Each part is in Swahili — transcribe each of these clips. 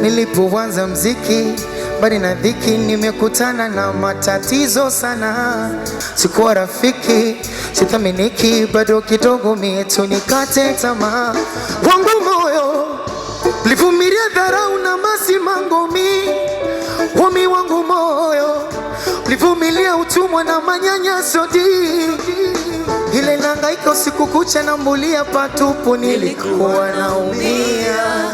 Nilipoanza mziki bali na dhiki, nimekutana na matatizo sana. Sikuwa rafiki, sithaminiki, bado kidogo mietu nikate tamaa. Wangu moyo livumilia dharau na masimango Wami wangu moyo livumilia utumwa na manyanyaso ile nangaika usiku kucha na mbulia patupu, nilikuwa naumia.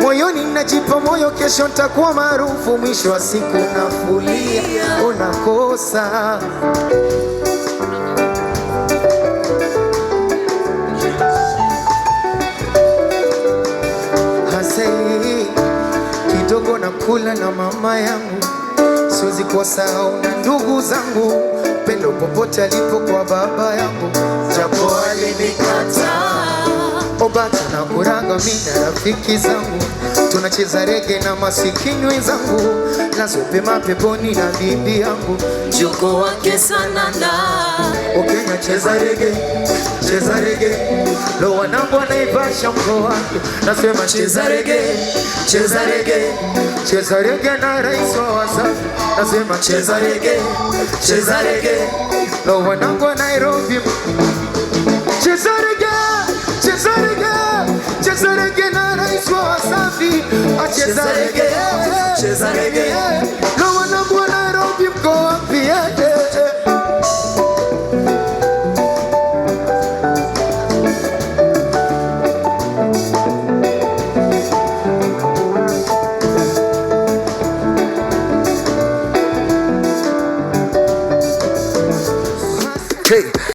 Moyoni najipa moyo, kesho nitakuwa maarufu, mwisho wa siku nafulia, unakosa. Hasei kidogo nakula na mama yangu, siwezi kusahau na ndugu zangu, pendo popote alipo kwa baba yangu, japo alinikata. Obata na kuranga mimi na rafiki zangu, tunacheza rege na masikini wenzangu, nazope mapeponi na bibi yangu, juko wake sananda. Okenya cheza rege, lo wanangu wanaivasha mko wake, nasema cheza rege na rais wa Wasafi, nasema cheza rege, lo wanangu wa Nairobi, cheza rege na rais wa Wasafi, cheza rege